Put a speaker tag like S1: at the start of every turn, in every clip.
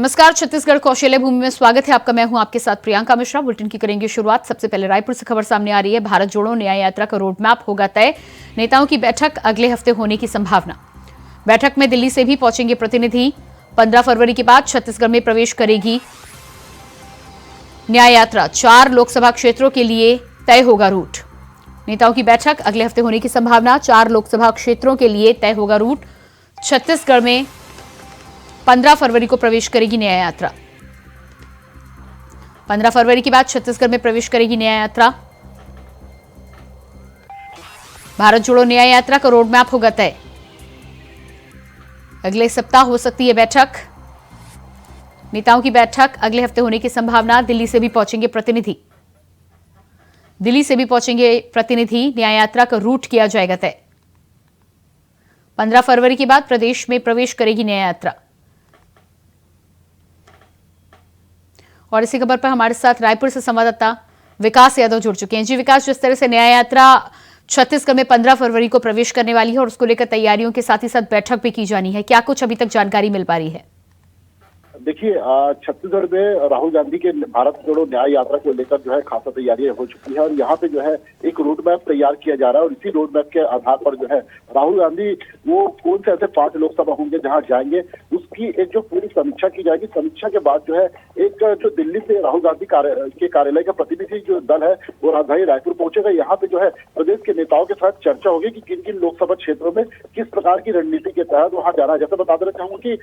S1: नमस्कार, छत्तीसगढ़ कौशल्य भूमि में स्वागत है आपका। मैं हूं आपके साथ प्रियंका मिश्रा। बुलेटिन की करेंगे शुरुआत। सबसे पहले रायपुर से खबर सामने आ रही है। भारत जोड़ो न्याय यात्रा का रोड मैप होगा तय। नेताओं की बैठक अगले हफ्ते होने की संभावना। बैठक में दिल्ली से भी पहुंचेंगे प्रतिनिधि। 15 फरवरी के बाद छत्तीसगढ़ में प्रवेश करेगी न्याय यात्रा। 4 लोकसभा क्षेत्रों के लिए तय होगा रूट। नेताओं की बैठक अगले हफ्ते होने की संभावना। 4 लोकसभा क्षेत्रों के लिए तय होगा रूट। छत्तीसगढ़ में 15 फरवरी को प्रवेश करेगी न्याय यात्रा। 15 फरवरी के बाद छत्तीसगढ़ में प्रवेश करेगी न्याय यात्रा। भारत जोड़ो न्याय यात्रा का रोड मैप होगा तय। अगले सप्ताह हो सकती है बैठक। नेताओं की बैठक अगले हफ्ते होने की संभावना। दिल्ली से भी पहुंचेंगे प्रतिनिधि। न्याय यात्रा का रूट किया जाएगा तय। 15 फरवरी के बाद प्रदेश में प्रवेश करेगी न्याय यात्रा। और इसी खबर पर हमारे साथ रायपुर से संवाददाता विकास यादव जुड़ चुके हैं। जी विकास, जिस तरह से न्याय यात्रा छत्तीसगढ़ में 15 फरवरी को प्रवेश करने वाली है और उसको लेकर तैयारियों के साथ ही साथ बैठक भी की जानी है, क्या कुछ अभी तक जानकारी मिल पा रही है?
S2: देखिए, छत्तीसगढ़ में राहुल गांधी के भारत जोड़ो न्याय यात्रा को लेकर जो है खासा तैयारियां हो चुकी है और यहाँ पे जो है एक रोड मैप तैयार किया जा रहा है और इसी रोड मैप के आधार पर जो है राहुल गांधी वो कौन से ऐसे 5 लोकसभा होंगे जहाँ जाएंगे, उसकी एक जो पूरी समीक्षा की जाएगी। समीक्षा के बाद जो है एक जो दिल्ली से राहुल गांधी के कार्यालय का प्रतिनिधि जो दल है वो राजधानी रायपुर पहुंचेगा। यहाँ पे जो है प्रदेश के नेताओं के साथ चर्चा होगी कि किन किन लोकसभा क्षेत्रों में किस प्रकार की रणनीति के तहत वहाँ जाना है। जैसे बता देना चाहूंगा कि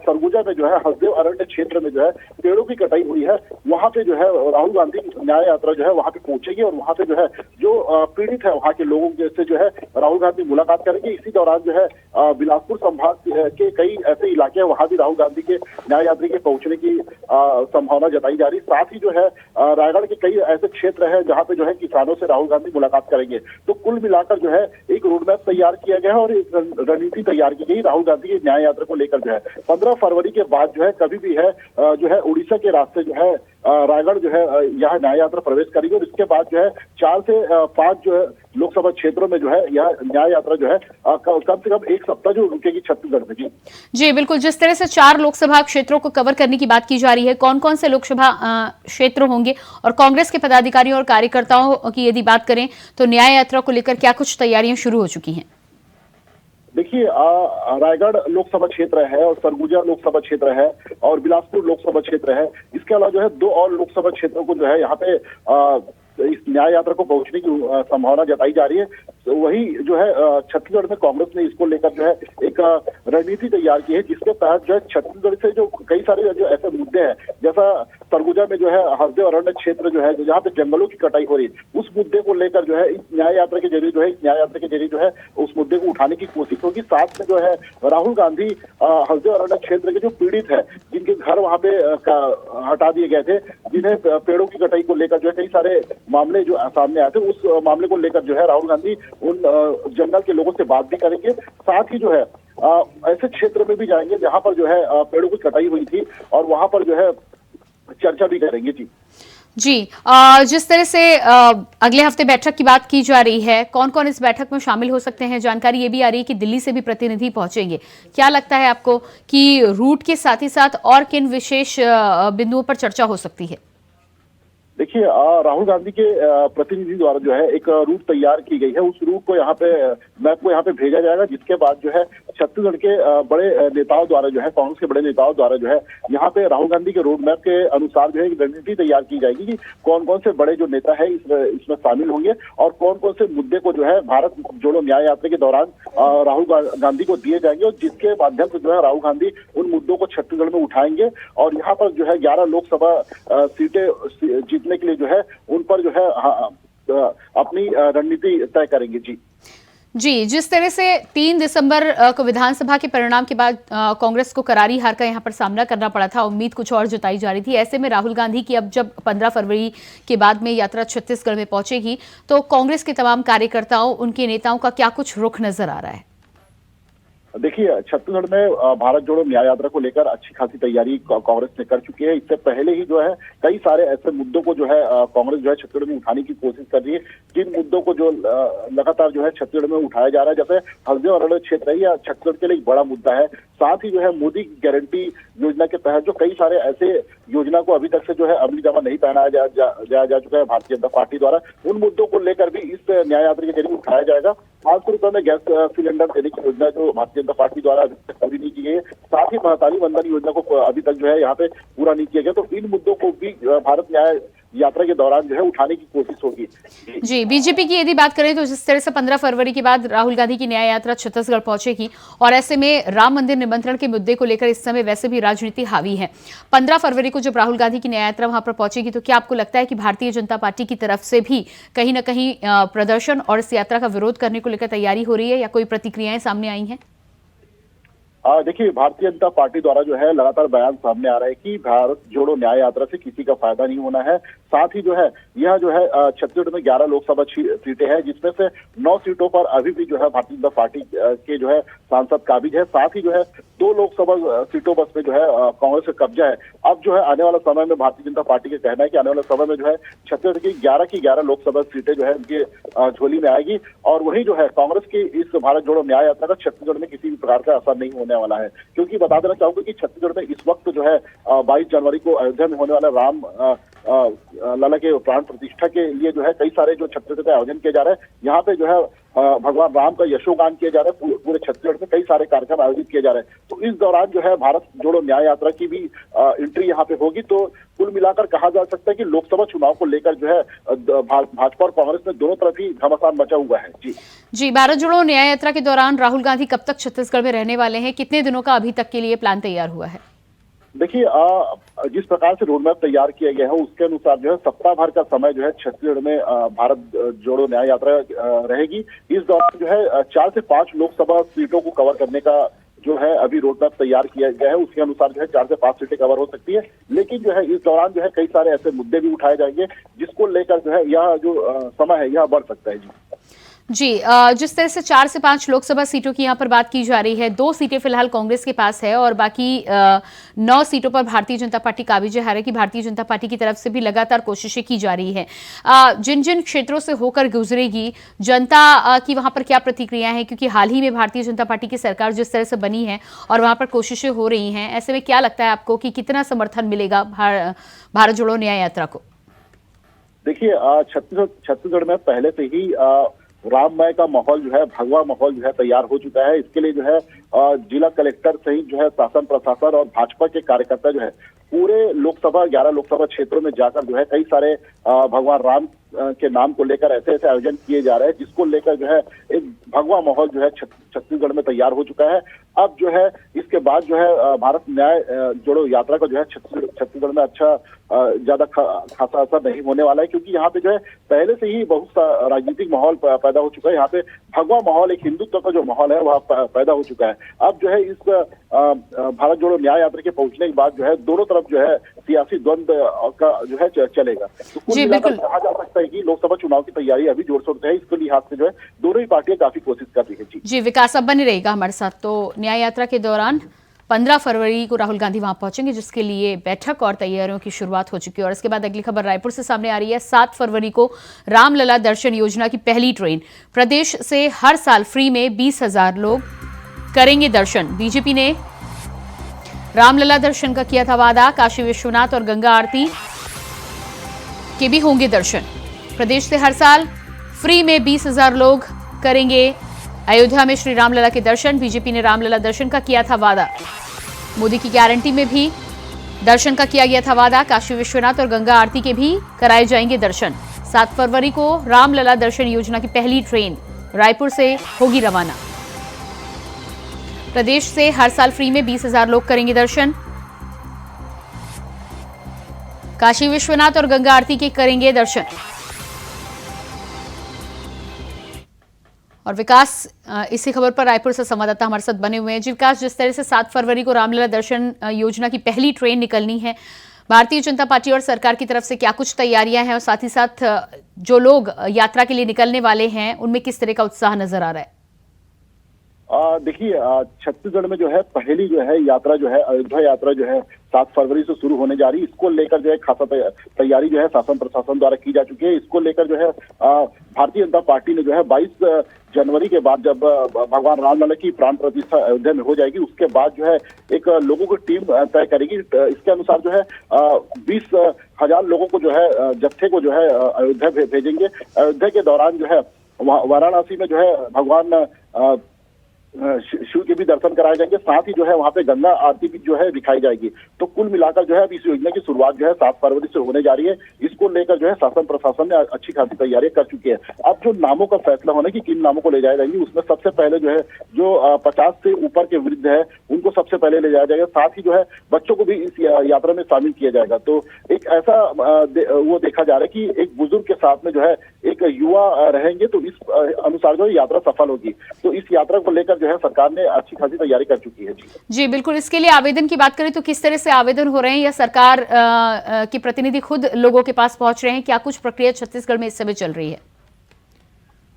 S2: सरगुजा में जो है हसदेव अरण्य क्षेत्र में जो है पेड़ों की कटाई हुई है, वहां पे जो है राहुल गांधी न्याय यात्रा जो है वहां पे पहुंचेगी और वहां पे जो है जो पीड़ित है वहां के लोगों से जो है राहुल गांधी मुलाकात करेंगे। इसी दौरान जो है बिलासपुर संभाग के कई ऐसे इलाके हैं, वहां भी राहुल गांधी के न्याय यात्री के पहुंचने की संभावना जताई जा रही। साथ ही जो है रायगढ़ के कई ऐसे क्षेत्र है जहाँ पे जो है किसानों से राहुल गांधी मुलाकात करेंगे। तो कुल मिलाकर जो है एक रोड मैप तैयार किया गया है और एक रणनीति तैयार की गई राहुल गांधी की न्याय यात्रा को लेकर। जो है 15 फरवरी के बाद जो है कभी भी है जो है उड़ीसा के रास्ते जो है रायगढ़ जो है यह न्याय यात्रा प्रवेश करेगी और इसके बाद जो है 4 से 5 जो है लोकसभा क्षेत्रों में जो है यह न्याय यात्रा जो है कम से कम एक सप्ताह जो रुकेगी छत्तीसगढ़ में। जी
S1: बिल्कुल, जिस तरह से 4 लोकसभा क्षेत्रों को कवर करने की बात की जा रही है, कौन कौन से लोकसभा क्षेत्र होंगे और कांग्रेस के पदाधिकारियों और कार्यकर्ताओं की यदि बात करें तो न्याय यात्रा को लेकर क्या कुछ तैयारियां शुरू हो चुकी हैं?
S2: देखिए, रायगढ़ लोकसभा क्षेत्र है और सरगुजा लोकसभा क्षेत्र है और बिलासपुर लोकसभा क्षेत्र है। इसके अलावा जो है 2 और लोकसभा क्षेत्रों को जो है यहाँ पे इस न्याय यात्रा को पहुंचने की संभावना जताई जा रही है। तो वही जो है छत्तीसगढ़ में कांग्रेस ने इसको लेकर जो है एक रणनीति तैयार की है जिसके तहत जो है छत्तीसगढ़ से जो कई सारे जो ऐसे मुद्दे हैं, जैसा सरगुजा में जो है हसदेव अरण्य क्षेत्र जो है जहाँ पे जंगलों की कटाई हो रही है, उस मुद्दे को लेकर जो है इस न्याय यात्रा के जरिए जो है उस मुद्दे को उठाने की कोशिश होगी। साथ में जो है राहुल गांधी हसदेव अरण्य क्षेत्र के जो पीड़ित है, जिनके घर वहां पे हटा दिए गए थे, जिन्हें पेड़ों की कटाई को लेकर जो है कई सारे मामले जो सामने आए थे, उस मामले को लेकर जो है राहुल गांधी उन जंगल के लोगों से बात भी करेंगे। साथ ही जो है ऐसे क्षेत्र में भी जाएंगे जहां पर जो है पेड़ों की कटाई हुई थी और वहां पर जो है चर्चा भी करेंगे।
S1: जी जिस तरह से अगले हफ्ते बैठक की बात की जा रही है, कौन कौन इस बैठक में शामिल हो सकते हैं? जानकारी ये भी आ रही है कि दिल्ली से भी प्रतिनिधि पहुंचेंगे। क्या लगता है आपको कि रूट के साथ ही साथ और किन विशेष बिंदुओं पर चर्चा हो सकती है?
S2: देखिए, राहुल गांधी के प्रतिनिधि द्वारा जो है एक रूट तैयार की गई है। उस रूट को यहाँ पे मैप को यहाँ पे भेजा जाएगा, जिसके बाद जो है छत्तीसगढ़ के बड़े नेताओं द्वारा जो है कांग्रेस के बड़े नेताओं द्वारा जो है यहाँ पे राहुल गांधी के रोड मैप के अनुसार जो है एक रणनीति तैयार की जाएगी कि कौन कौन से बड़े जो नेता है इसमें शामिल होंगे और कौन कौन से मुद्दे को जो है भारत जोड़ो न्याय यात्रा के दौरान राहुल गांधी को दिए जाएंगे और जिसके माध्यम से जो है राहुल गांधी उन मुद्दों को छत्तीसगढ़ में उठाएंगे और यहाँ पर जो है 11 लोकसभा सीटें जीतने के लिए जो है उन पर जो है अपनी रणनीति तय करेंगे।
S1: जी, जिस तरह से 3 दिसंबर को विधानसभा के परिणाम के बाद कांग्रेस को करारी हार का यहां पर सामना करना पड़ा था, उम्मीद कुछ और जताई जा रही थी। ऐसे में राहुल गांधी की अब जब 15 फरवरी के बाद में यात्रा छत्तीसगढ़ में पहुंचेगी तो कांग्रेस के तमाम कार्यकर्ताओं, उनके नेताओं का क्या कुछ रुख नजर आ रहा है?
S2: देखिए, छत्तीसगढ़ में भारत जोड़ो न्याय यात्रा को लेकर अच्छी खासी तैयारी कांग्रेस ने कर चुकी है। इससे पहले ही जो है कई सारे ऐसे मुद्दों को जो है कांग्रेस जो है छत्तीसगढ़ में उठाने की कोशिश कर रही है, जिन मुद्दों को जो लगातार जो है छत्तीसगढ़ में उठाया जा रहा है, जैसे हल्दिया और अरवल क्षेत्र है, यह छत्तीसगढ़ के लिए एक बड़ा मुद्दा है। साथ ही जो है मोदी गारंटी योजना के तहत जो कई सारे ऐसे योजना को अभी तक से जो है अमली जामा नहीं पहनाया जा चुका है भारतीय जनता पार्टी द्वारा, उन मुद्दों को लेकर भी इस न्याय यात्रा के जरिए उठाया जाएगा। 500 रुपए में गैस सिलेंडर देने की योजना जो भारतीय जनता पार्टी द्वारा अभी तक पूरी नहीं की गई है, साथ ही महतारी वंदन योजना को अभी तक जो है यहाँ पे पूरा नहीं किया गया, तो इन मुद्दों को भी भारत न्याय यात्रा के दौरान जो है उठाने की कोशिश होगी।
S1: जी, बीजेपी की यदि बात करें तो जिस तरह से 15 फरवरी के बाद राहुल गांधी की न्याय यात्रा छत्तीसगढ़ पहुंचेगी और ऐसे में राम मंदिर निमंत्रण के मुद्दे को लेकर इस समय वैसे भी राजनीति हावी है। 15 फरवरी को जब राहुल गांधी की न्याय यात्रा वहां पर पहुंचेगी तो क्या आपको लगता है कि भारतीय जनता पार्टी की तरफ से भी कहीं ना कहीं प्रदर्शन और इस यात्रा का विरोध करने को लेकर तैयारी हो रही है या कोई प्रतिक्रियाएं सामने आई हैं?
S2: देखिए, भारतीय जनता पार्टी द्वारा जो है लगातार बयान सामने आ रहा है कि भारत जोड़ो न्याय यात्रा से किसी का फायदा नहीं होना है। साथ ही जो है यह जो है छत्तीसगढ़ में 11 लोकसभा सीटें हैं, जिसमें से 9 सीटों पर अभी भी जो है भारतीय जनता पार्टी के जो है सांसद काबिज है। साथ ही जो है 2 लोकसभा सीटों बस में जो है कांग्रेस का कब्जा है। अब जो है आने वाला समय में भारतीय जनता पार्टी का कहना है कि आने वाले समय में जो है छत्तीसगढ़ की 11 लोकसभा सीटें जो है उनकी झोली में आएगी, और वही जो है कांग्रेस की इस भारत जोड़ो न्याय यात्रा का छत्तीसगढ़ में किसी भी प्रकार का असर नहीं होने वाला है। क्योंकि बता देना चाहूंगा कि छत्तीसगढ़ में इस वक्त जो है 22 जनवरी को अयोध्या में होने वाला राम लला के प्राण प्रतिष्ठा के लिए जो है कई सारे जो छत्तीसगढ़ में आयोजन किए जा रहे हैं। यहाँ पे जो है भगवान राम का यशोगान किया जा रहा है। पूरे छत्तीसगढ़ में कई सारे कार्यक्रम आयोजित किए जा रहे हैं, तो इस दौरान जो है भारत जोड़ो न्याय यात्रा की भी एंट्री यहाँ पे होगी। तो कुल मिलाकर कहा जा सकता है कि लोकसभा चुनाव को लेकर जो है भाजपा और कांग्रेस में दोनों तरफ ही घमासान मचा हुआ है। जी,
S1: भारत जोड़ो न्याय यात्रा के दौरान राहुल गांधी कब तक छत्तीसगढ़ में रहने वाले हैं? कितने दिनों का अभी तक के लिए प्लान तैयार हुआ है?
S2: देखिए, जिस प्रकार से रोड मैप तैयार किया गया है उसके अनुसार जो है सप्ताह भर का समय जो है छत्तीसगढ़ में भारत जोड़ो न्याय यात्रा रहेगी। इस दौरान जो है 4 से 5 लोकसभा सीटों को कवर करने का जो है अभी रोड मैप तैयार किया गया है। उसके अनुसार जो है 4 से 5 सीटें कवर हो सकती है, लेकिन जो है इस दौरान जो है कई सारे ऐसे मुद्दे भी उठाए जाएंगे जिसको लेकर जो है यह जो समय है यह बढ़ सकता है।
S1: जी, जिस तरह से 4 से 5 लोकसभा सीटों की यहाँ पर बात की जा रही है, 2 सीटें फिलहाल कांग्रेस के पास है और बाकी 9 सीटों पर भारतीय जनता पार्टी काबिज है। हालांकि भारतीय जनता पार्टी की तरफ से भी लगातार कोशिशें की जा रही है। जिन जिन क्षेत्रों से होकर गुजरेगी जनता की वहां पर क्या प्रतिक्रिया है, क्योंकि हाल ही में भारतीय जनता पार्टी की सरकार जिस तरह से बनी है और वहां पर कोशिशें हो रही हैं, ऐसे में क्या लगता है आपको कि कितना समर्थन मिलेगा भारत जोड़ो न्याय यात्रा को?
S2: देखिए, छत्तीसगढ़ में पहले से ही राममय का माहौल जो है, भगवा माहौल जो है तैयार हो चुका है। इसके लिए जो है जिला कलेक्टर सहित जो है शासन प्रशासन और भाजपा के कार्यकर्ता जो है पूरे 11 लोकसभा क्षेत्रों में जाकर जो है कई सारे भगवान राम के नाम को लेकर ऐसे ऐसे आयोजन किए जा रहे हैं, जिसको लेकर जो है एक भगवा माहौल जो है छत्तीसगढ़ में तैयार हो चुका है। अब जो है इसके बाद जो है भारत न्याय जोड़ो यात्रा का जो है छत्तीसगढ़ में अच्छा ज्यादा खासा असर नहीं होने वाला है, क्योंकि यहाँ पे जो है पहले से ही बहुत सा राजनीतिक माहौल पैदा हो चुका है। यहाँ पे भगवा माहौल, एक हिंदुत्व का जो माहौल है वह पैदा हो चुका है। अब जो है इस भारत जोड़ो न्याय यात्रा के पहुंचने के बाद जो है दोनों तरफ जो है सियासी द्वंद का जो है चलेगा। तो कुल मिलाकर कहा जा सकता है कि लोकसभा चुनाव की तैयारी अभी जोर शोर से है। इसके लिहाज से जो है दोनों ही पार्टियां काफी कोशिश कर रही है।
S1: जी, विकास अब बने रहेगा हमारे साथ। तो न्याय यात्रा के दौरान 15 फरवरी को राहुल गांधी वहां पहुंचेंगे, जिसके लिए बैठक और तैयारियों की शुरुआत हो चुकी है। और इसके बाद अगली खबर रायपुर से सामने आ रही है। 7 फरवरी को रामलला दर्शन योजना की पहली ट्रेन। प्रदेश से हर साल फ्री में 20,000 लोग करेंगे दर्शन। बीजेपी ने रामलला दर्शन का किया था वादा। काशी विश्वनाथ और गंगा आरती के भी होंगे दर्शन। प्रदेश से हर साल फ्री में 20,000 लोग करेंगे अयोध्या में श्री रामलला के दर्शन। बीजेपी ने रामलला दर्शन का किया था वादा। मोदी की गारंटी में भी दर्शन का किया गया था वादा। काशी विश्वनाथ और गंगा आरती के भी कराए जाएंगे दर्शन। 7 फरवरी को रामलला दर्शन योजना की पहली ट्रेन रायपुर से होगी रवाना। प्रदेश से हर साल फ्री में 20,000 लोग करेंगे दर्शन। काशी विश्वनाथ और गंगा आरती के करेंगे दर्शन। और विकास इसी खबर पर रायपुर से संवाददाता हमारे साथ बने हुए हैं। जी विकास, जिस तरह से 7 फरवरी को रामलला दर्शन योजना की पहली ट्रेन निकलनी है, भारतीय जनता पार्टी और सरकार की तरफ से क्या कुछ तैयारियां हैं और साथ ही साथ जो लोग यात्रा के लिए निकलने वाले हैं उनमें किस तरह का उत्साह नजर आ रहा है?
S2: देखिए, छत्तीसगढ़ में जो है पहली जो है यात्रा जो है अयोध्या यात्रा जो है 7 फरवरी से शुरू होने जा रही है। इसको लेकर जो है खासा तैयारी जो है शासन प्रशासन द्वारा की जा चुकी है। इसको लेकर जो है भारतीय जनता पार्टी ने जो है 22 जनवरी के बाद जब भगवान रामलला की प्राण प्रतिष्ठा अयोध्या में हो जाएगी, उसके बाद जो है एक लोगों की टीम तय करेगी। इसके अनुसार जो है 20,000 लोगों को जो है जत्थे को जो है अयोध्या भेजेंगे। अयोध्या के दौरान जो है वाराणसी में जो है भगवान शिव के भी दर्शन कराए जाएंगे, साथ ही जो है वहां पे गंगा आरती भी जो है दिखाई जाएगी। तो कुल मिलाकर जो है अब इस योजना की शुरुआत जो है 7 फरवरी से होने जा रही है। इसको लेकर जो है शासन प्रशासन ने अच्छी खासी तैयारी कर चुकी है। अब जो नामों का फैसला होना कि किन नामों को ले जाया जाएंगे, उसमें सबसे पहले जो है जो 50 से ऊपर के वृद्ध है उनको सबसे पहले ले जाया जाएगा। साथ ही जो है बच्चों को भी इस यात्रा में शामिल किया जाएगा। तो एक ऐसा वो देखा जा रहा है कि एक बुजुर्ग के साथ में जो है एक युवा रहेंगे, तो इस अनुसार जो है यात्रा सफल होगी। तो इस यात्रा को लेकर जो है सरकार ने अच्छी खासी तैयारी कर चुकी है।
S1: जी बिल्कुल। इसके लिए आवेदन की बात करें तो किस तरह से आवेदन हो रहे हैं, या सरकार के प्रतिनिधि खुद लोगों के पास पहुंच रहे हैं? क्या कुछ प्रक्रिया छत्तीसगढ़ में इस समय चल रही है?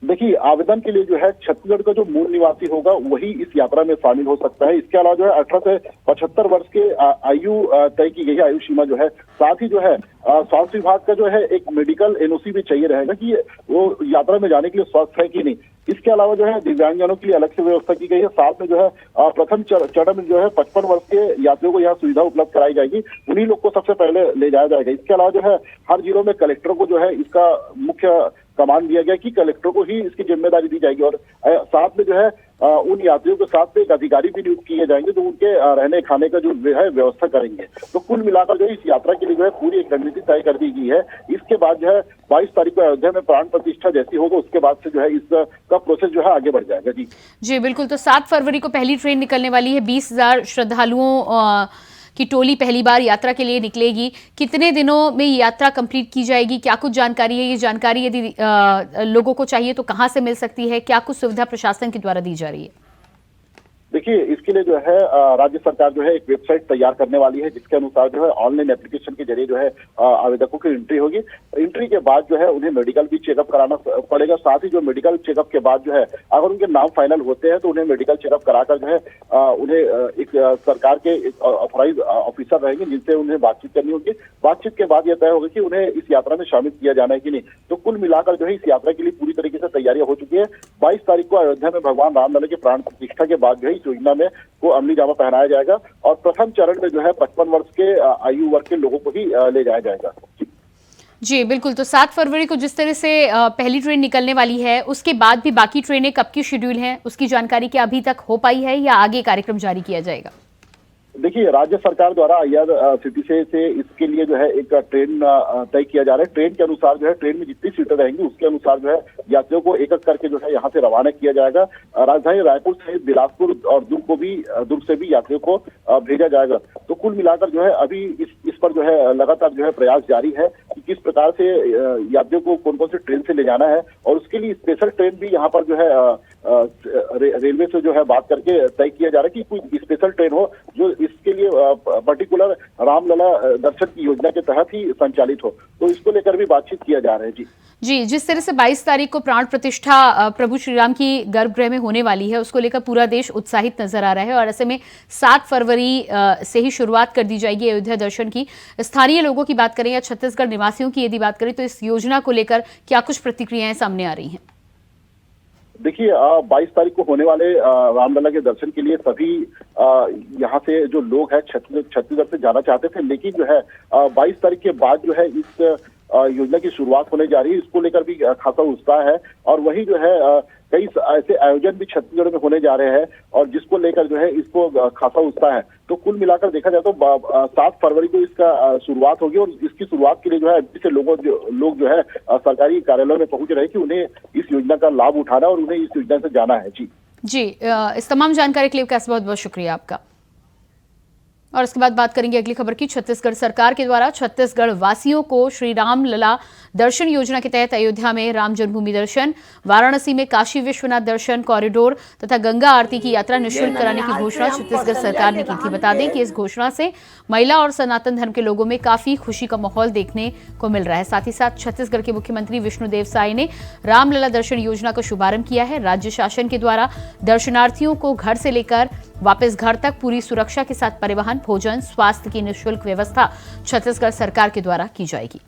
S2: देखिए, आवेदन के लिए जो है छत्तीसगढ़ का जो मूल निवासी होगा वही इस यात्रा में शामिल हो सकता है। इसके अलावा जो है 18 से 75 वर्ष के आयु तय की गई है, आयु सीमा जो है। साथ ही जो है स्वास्थ्य विभाग का जो है एक मेडिकल एनओसी भी चाहिए रहेगा कि वो यात्रा में जाने के लिए स्वस्थ है कि नहीं। इसके अलावा जो है दिव्यांगजनों के लिए अलग से व्यवस्था की गई है। साथ में जो है प्रथम चरण में जो है 55 वर्ष के यात्रियों को यहाँ सुविधा उपलब्ध कराई जाएगी, उन्हीं लोग को सबसे पहले ले जाया जाएगा। इसके अलावा जो है हर जिलों में कलेक्टर को जो है इसका मुख्य कमान दिया गया कि कलेक्टर को ही इसकी जिम्मेदारी दी जाएगी। और साथ में जो है उन यात्रियों के साथ में एक अधिकारी भी नियुक्त किए जाएंगे जो उनके रहने खाने का जो है व्यवस्था करेंगे। तो कुल मिलाकर जो है इस यात्रा के लिए जो है पूरी एक रणनीति तय कर दी गई है। इसके बाद जो है 22 तारीख को अयोध्या में प्राण प्रतिष्ठा जैसी होगा, उसके बाद से जो है इसका प्रोसेस जो है आगे बढ़ जाएगा। जी
S1: बिल्कुल। तो 7 फरवरी को पहली ट्रेन निकलने वाली है। 20,000 श्रद्धालुओं की टोली पहली बार यात्रा के लिए निकलेगी। कितने दिनों में ये यात्रा कंप्लीट की जाएगी? क्या कुछ जानकारी है? ये जानकारी यदि लोगों को चाहिए तो कहां से मिल सकती है? क्या कुछ सुविधा प्रशासन के द्वारा दी जा रही है?
S2: देखिए, इसके लिए जो है राज्य सरकार जो है एक वेबसाइट तैयार करने वाली है, जिसके अनुसार जो है ऑनलाइन एप्लीकेशन के जरिए जो है आवेदकों की एंट्री होगी। एंट्री के बाद जो है उन्हें मेडिकल भी चेकअप कराना पड़ेगा। साथ ही जो मेडिकल चेकअप के बाद जो है अगर उनके नाम फाइनल होते हैं तो उन्हें मेडिकल चेकअप कराकर जो है उन्हें एक सरकार के ऑथराइज ऑफिसर रहेंगे जिनसे उन्हें बातचीत करनी होगी। बातचीत के बाद यह तय होगा कि उन्हें इस यात्रा में शामिल किया जाना है कि नहीं। तो कुल मिलाकर जो है इस यात्रा के लिए पूरी तरीके से तैयारियां हो चुकी है। 22 तारीख को अयोध्या में भगवान रामलला के प्राण प्रतिष्ठा के बाद जो है योजना में को अमली जामा पहनाया जाएगा और प्रथम चरण में जो है 55 वर्ष के आयु वर्ग के लोगों को ही ले जाया जाएगा।
S1: जी बिल्कुल। तो 7 फरवरी को जिस तरह से पहली ट्रेन निकलने वाली है, उसके बाद भी बाकी ट्रेनें कब की शेड्यूल हैं, उसकी जानकारी क्या अभी तक हो पाई है या आगे कार्यक्रम जारी किया जाएगा?
S2: देखिए, राज्य सरकार द्वारा IRCTC से इसके लिए जो है एक ट्रेन तय किया जा रहा है। ट्रेन के अनुसार जो है ट्रेन में जितनी सीटें रहेंगी उसके अनुसार जो है यात्रियों को एक एक करके जो है यहाँ से रवाना किया जाएगा। राजधानी रायपुर सहित बिलासपुर और दुर्ग से भी यात्रियों को भेजा जाएगा। तो कुल मिलाकर जो है अभी इस पर जो है लगातार जो है प्रयास जारी है कि किस प्रकार से यात्रियों को कौन कौन से ट्रेन से ले जाना है, और उसके लिए स्पेशल ट्रेन भी यहाँ पर जो है रेलवे से जो है बात करके तय किया जा रहा है कि कोई स्पेशल ट्रेन हो जो इसके लिए पर्टिकुलर रामलला दर्शन की योजना के तहत ही संचालित हो। तो इसको लेकर भी बातचीत किया जा रहा है। जी
S1: जिस तरह से 22 तारीख को प्राण प्रतिष्ठा प्रभु श्री राम की गर्भगृह में होने वाली है, उसको लेकर पूरा देश उत्साहित नजर आ रहा है और ऐसे में 7 फरवरी से ही शुरुआत कर दी जाएगी अयोध्या दर्शन की। स्थानीय लोगों की बात करें या छत्तीसगढ़ निवासियों की यदि बात करें तो इस योजना को लेकर क्या कुछ प्रतिक्रियाएं सामने आ रही हैं?
S2: देखिए, 22 तारीख को होने वाले रामलला के दर्शन के लिए सभी यहाँ से जो लोग हैं छत्तीसगढ़ से जाना चाहते थे, लेकिन जो है 22 तारीख के बाद जो है इस योजना की शुरुआत होने जा रही है। इसको लेकर भी खासा उत्साह है और वही जो है कई ऐसे आयोजन भी छत्तीसगढ़ में होने जा रहे हैं और जिसको लेकर जो है इसको खासा उत्साह है। तो कुल मिलाकर देखा जाए तो 7 फरवरी को इसका शुरुआत होगी और इसकी शुरुआत के लिए जो है अभी से लोग जो है सरकारी कार्यालयों में पहुंच रहे हैं कि उन्हें इस योजना का लाभ उठाना और उन्हें इस योजना से जाना है। जी,
S1: इस तमाम जानकारी के लिए बहुत बहुत शुक्रिया आपका। और इसके बाद बात करेंगे अगली खबर की। छत्तीसगढ़ सरकार के द्वारा छत्तीसगढ़ वासियों को श्री राम लला दर्शन योजना के तहत अयोध्या में राम जन्मभूमि दर्शन, वाराणसी में काशी विश्वनाथ दर्शन कॉरिडोर तथा गंगा आरती की यात्रा निःशुल्क कराने की घोषणा छत्तीसगढ़ सरकार ने की थी। बता दें कि इस घोषणा से महिला और सनातन धर्म के लोगों में काफी खुशी का माहौल देखने को मिल रहा है। साथ ही साथ छत्तीसगढ़ के मुख्यमंत्री विष्णुदेव साय ने रामलला दर्शन योजना का शुभारंभ किया है। राज्य शासन के द्वारा दर्शनार्थियों को घर से लेकर वापस घर तक पूरी सुरक्षा के साथ परिवहन, भोजन, स्वास्थ्य की निःशुल्क व्यवस्था छत्तीसगढ़ सरकार के द्वारा की जाएगी।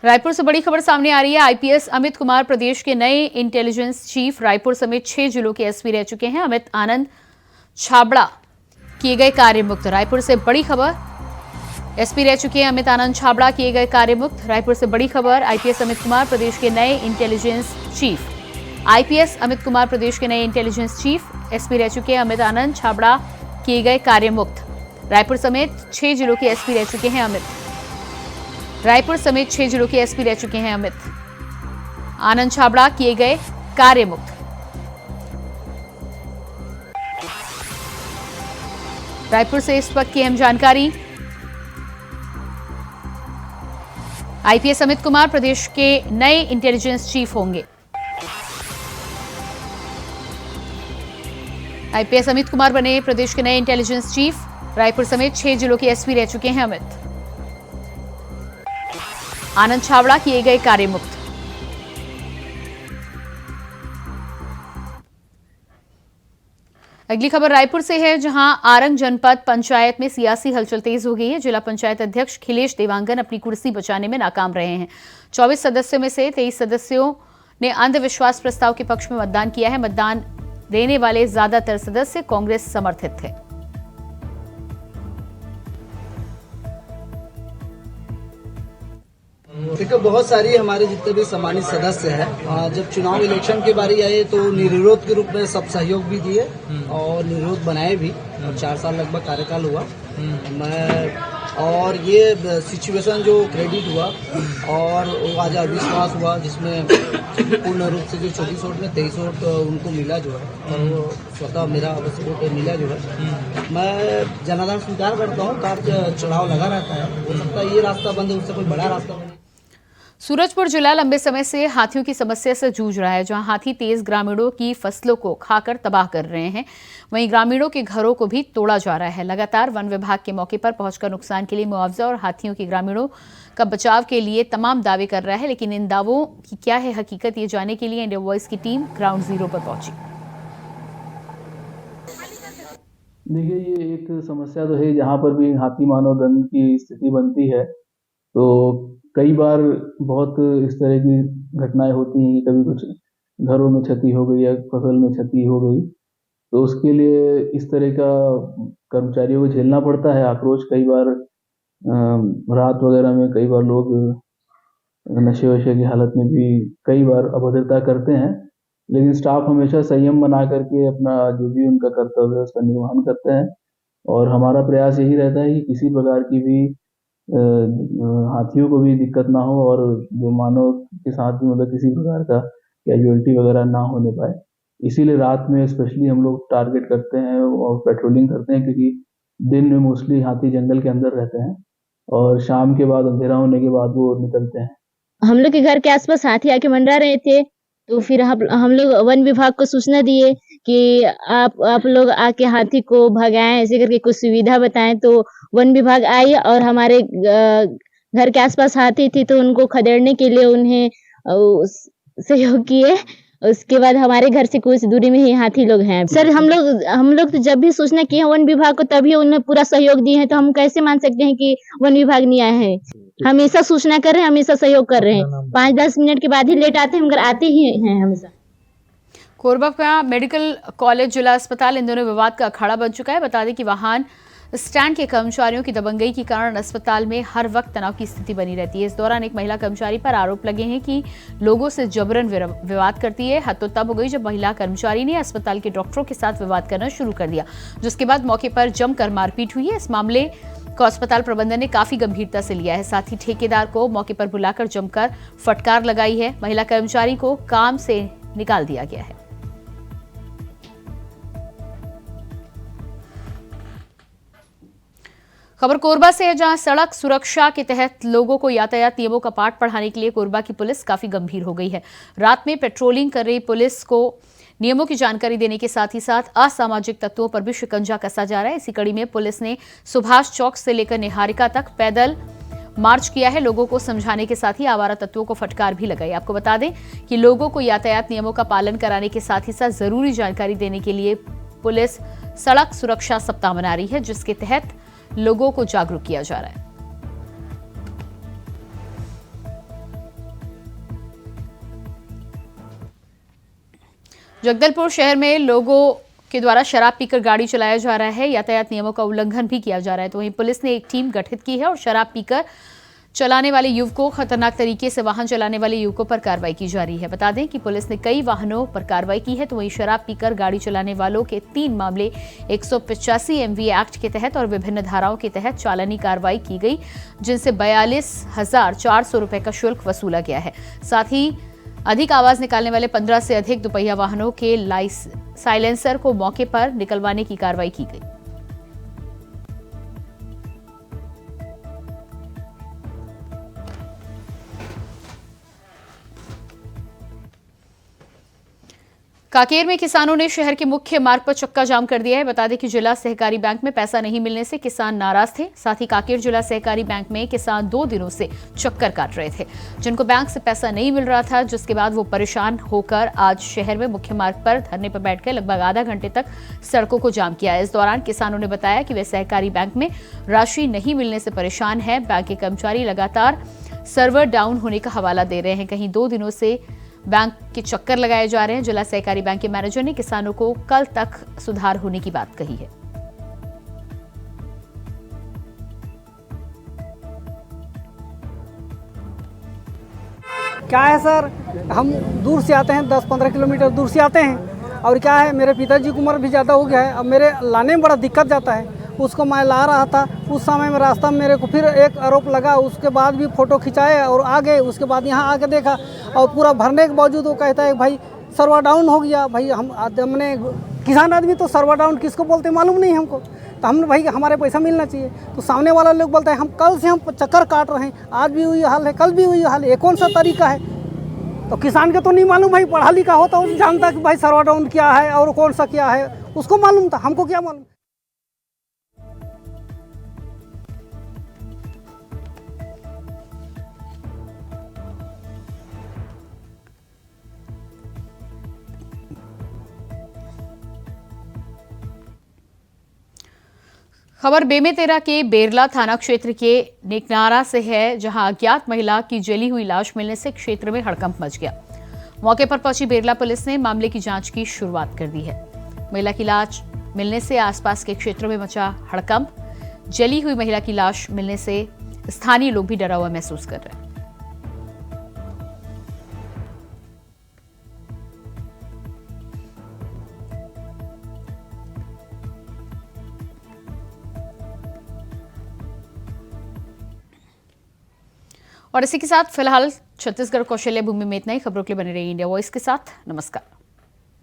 S1: रायपुर से बड़ी खबर सामने आ रही है। आईपीएस अमित कुमार प्रदेश के नए इंटेलिजेंस चीफ रायपुर समेत 6 जिलों के एसपी रह चुके हैं। अमित आनंद छाबड़ा किए गए कार्यमुक्त। रायपुर से बड़ी खबर, एसपी रह चुके हैं अमित आनंद छाबड़ा किए गए कार्यमुक्त। रायपुर से बड़ी खबर, आईपीएस अमित कुमार प्रदेश के नए intelligence chief. IPS Amit Kumar प्रदेश के नए इंटेलिजेंस चीफ, एसपी रह चुके हैं अमित आनंद छाबड़ा किए गए कार्यमुक्त। रायपुर समेत 6 जिलों के एसपी रह चुके हैं अमित। रायपुर समेत 6 जिलों के एसपी रह चुके हैं अमित आनंद छाबड़ा किए गए कार्यमुक्त। रायपुर से इस वक्त की अहम जानकारी। आईपीएस अमित कुमार प्रदेश के नए इंटेलिजेंस चीफ होंगे। आईपीएस अमित कुमार बने प्रदेश के नए इंटेलिजेंस चीफ। रायपुर समेत 6 जिलों के एसपी रह चुके हैं अमित आनंद छाबड़ा किए गए कार्यमुक्त। अगली खबर रायपुर से है, जहां आरंग जनपद पंचायत में सियासी हलचल तेज हो गई है। जिला पंचायत अध्यक्ष खिलेश देवांगन अपनी कुर्सी बचाने में नाकाम रहे हैं। 24 सदस्यों में से 23 सदस्यों ने अंधविश्वास प्रस्ताव के पक्ष में मतदान किया है। मतदान देने वाले ज्यादातर सदस्य कांग्रेस समर्थित थे।
S3: देखो, बहुत सारी हमारे जितने भी सम्मानित सदस्य हैं, जब चुनाव इलेक्शन की बारी आए तो निर्विरोध के रूप में सब सहयोग भी दिए और निर्विरोध बनाए भी। और 4 साल लगभग कार्यकाल हुआ। और ये सिचुएशन जो क्रेडिट हुआ और वो आज अविश्वास हुआ, जिसमें पूर्ण रूप से जो 24 वोट में 23 वोट उनको मिला जो है, और वो स्वतः मेरा वोट मिला जो है। मैं जनाधार स्वीकार करता हूँ। कार्य चढ़ाव लगा रहता है, हो सकता है ये रास्ता बंद है, उससे कोई बड़ा रास्ता बने।
S1: सूरजपुर जिला लंबे समय से हाथियों की समस्या से जूझ रहा है, जहां हाथी तेज ग्रामीणों की फसलों को खाकर तबाह कर रहे हैं। वहीं ग्रामीणों के घरों को भी तोड़ा जा रहा है। लगातार वन विभाग के मौके पर पहुंचकर नुकसान के लिए मुआवजा और हाथियों के ग्रामीणों का बचाव के लिए तमाम दावे कर रहा है, लेकिन इन दावों की क्या है हकीकत, ये जानने के लिए इंडिया वॉइस की टीम ग्राउंड जीरो पर पहुंची।
S4: देखिए, ये एक समस्या तो है। जहाँ पर भी हाथी मानव दंड की स्थिति बनती है तो कई बार बहुत इस तरह की घटनाएं होती हैं कि कभी कुछ घरों में क्षति हो गई या फसल में क्षति हो गई, तो उसके लिए इस तरह का कर्मचारियों को झेलना पड़ता है आक्रोश। कई बार रात वगैरह में कई बार लोग नशे वशे की हालत में भी कई बार अभद्रता करते हैं, लेकिन स्टाफ हमेशा संयम बना करके अपना जो भी उनका कर्तव्य है उसका निर्वहन करते हैं। और हमारा प्रयास यही रहता है कि किसी प्रकार की भी हाथियों को भी दिक्कत ना हो और जो मानव के साथ भी मतलब किसी प्रकार का कैजुअलिटी वगैरह ना होने पाए। इसीलिए रात में स्पेशली हम लोग टारगेट करते हैं और पेट्रोलिंग करते हैं, क्योंकि दिन में मोस्टली हाथी जंगल के अंदर रहते हैं और शाम के बाद अंधेरा होने के बाद वो निकलते हैं।
S5: हम लोग के घर के आसपास हाथी आके मंडरा रहे थे, तो फिर हम लोग वन विभाग को सूचना दिए कि आप लोग आके हाथी को भगाएं, ऐसे करके कुछ सुविधा बताएं। तो वन विभाग आई और हमारे घर के आसपास हाथी थी तो उनको खदेड़ने के लिए उन्हें सहयोग किए। उसके बाद हमारे घर से कुछ दूरी में ही हाथी लोग हैं। सर, हम लोग तो जब भी सूचना किए वन विभाग को तभी उन्हें पूरा सहयोग दिए हैं, तो हम कैसे मान सकते हैं कि वन विभाग नहीं आए हैं। हमेशा सूचना कर रहे हैं, हमेशा सहयोग कर रहे हैं। 5-10 मिनट के बाद ही लेट आते हैं, मगर आते ही हैं हमेशा।
S1: कोरबा का मेडिकल कॉलेज जिला अस्पताल इन दोनों विवाद का अखाड़ा बन चुका है। बता दें कि वाहन स्टैंड के कर्मचारियों की दबंगई के कारण अस्पताल में हर वक्त तनाव की स्थिति बनी रहती है। इस दौरान एक महिला कर्मचारी पर आरोप लगे हैं कि लोगों से जबरन विवाद करती है। हद तो तब हो गई जब महिला कर्मचारी ने अस्पताल के डॉक्टरों के साथ विवाद करना शुरू कर दिया, जिसके बाद मौके पर जमकर मारपीट हुई है। इस मामले को अस्पताल प्रबंधन ने काफी गंभीरता से लिया है। साथ ही ठेकेदार को मौके पर बुलाकर जमकर फटकार लगाई है। महिला कर्मचारी को काम से निकाल दिया गया है। खबर कोरबा से है, जहां सड़क सुरक्षा के तहत लोगों को यातायात नियमों का पाठ पढ़ाने के लिए कोरबा की पुलिस काफी गंभीर हो गई है। रात में पेट्रोलिंग कर रही पुलिस को नियमों की जानकारी देने के साथ ही साथ असामाजिक तत्वों पर भी शिकंजा कसा जा रहा है। इसी कड़ी में पुलिस ने सुभाष चौक से लेकर निहारिका तक पैदल मार्च किया है। लोगों को समझाने के साथ ही आवारा तत्वों को फटकार भी लगाई। आपको बता दें कि लोगों को यातायात नियमों का पालन कराने के साथ ही साथ जरूरी जानकारी देने के लिए पुलिस सड़क सुरक्षा सप्ताह मना रही है, जिसके तहत लोगों को जागरूक किया जा रहा है। जगदलपुर शहर में लोगों के द्वारा शराब पीकर गाड़ी चलाया जा रहा है। यातायात नियमों का उल्लंघन भी किया जा रहा है। तो वहीं पुलिस ने एक टीम गठित की है और शराब पीकर चलाने वाले युवकों, खतरनाक तरीके से वाहन चलाने वाले युवकों पर कार्रवाई की जा रही है। बता दें कि पुलिस ने कई वाहनों पर कार्रवाई की है। तो वहीं शराब पीकर गाड़ी चलाने वालों के 3 मामले 185 MV एक्ट के तहत और विभिन्न धाराओं के तहत चालानी कार्रवाई की गई, जिनसे 42,400 रुपए का शुल्क वसूला गया है। साथ ही अधिक आवाज निकालने वाले 15 से अधिक दुपहिया वाहनों के साइलेंसर को मौके पर निकलवाने की कार्रवाई की गई। कांकेर में किसानों ने शहर के मुख्य मार्ग पर चक्का जाम कर दिया है। बता दें कि जिला सहकारी बैंक में पैसा नहीं मिलने से किसान नाराज थे। साथ ही कांकेर जिला सहकारी बैंक में किसान 2 दिनों से चक्कर काट रहे थे, जिनको बैंक से पैसा नहीं मिल रहा था, जिसके बाद वो परेशान होकर आज शहर में मुख्य मार्ग पर धरने पर बैठकर लगभग आधा घंटे तक सड़कों को जाम किया। इस दौरान किसानों ने बताया कि वे सहकारी बैंक में राशि नहीं मिलने से परेशान है। बैंक के कर्मचारी लगातार सर्वर डाउन होने का हवाला दे रहे हैं। कहीं 2 दिनों से बैंक के चक्कर लगाए जा रहे हैं। जिला सहकारी बैंक के मैनेजर ने किसानों को कल तक सुधार होने की बात कही है।
S6: क्या है सर, हम दूर से आते हैं, 10-15 किलोमीटर दूर से आते हैं, और क्या है मेरे पिताजी की उम्र भी ज़्यादा हो गया है। अब मेरे लाने में बड़ा दिक्कत जाता है। उसको मैं ला रहा था, उस समय में रास्ता में मेरे को फिर एक आरोप लगा। उसके बाद भी फ़ोटो खिंचाए और आ गए। उसके बाद यहाँ आके देखा और पूरा भरने के बावजूद वो कहता है भाई सर्वर डाउन हो गया। भाई हमने किसान आदमी तो सर्वर डाउन किसको बोलते मालूम नहीं हमको। तो हमने भाई हमारे पैसा मिलना चाहिए। तो सामने वाला लोग बोलता है हम कल से हम चक्कर काट रहे हैं, आज भी वही हाल है, कल भी वही हाल है, ये कौन सा तरीका है। तो किसान के तो नहीं मालूम, भाई पढ़ा लिखा होता वो जानता कि भाई सर्वर डाउन क्या है और कौन सा क्या है, उसको मालूम था, हमको क्या मालूम।
S1: खबर बेमेतरा के बेरला थाना क्षेत्र के नेकनारा से है, जहां अज्ञात महिला की जली हुई लाश मिलने से क्षेत्र में हड़कंप मच गया। मौके पर पहुंची बेरला पुलिस ने मामले की जांच की शुरुआत कर दी है। महिला की लाश मिलने से आसपास के क्षेत्रों में मचा हड़कंप। जली हुई महिला की लाश मिलने से स्थानीय लोग भी डरा हुआ महसूस कर रहे हैं। और इसी के साथ फिलहाल छत्तीसगढ़ कौशल्य भूमि में इतना ही। खबरों के लिए बने रहिए इंडिया वॉइस के साथ। नमस्कार।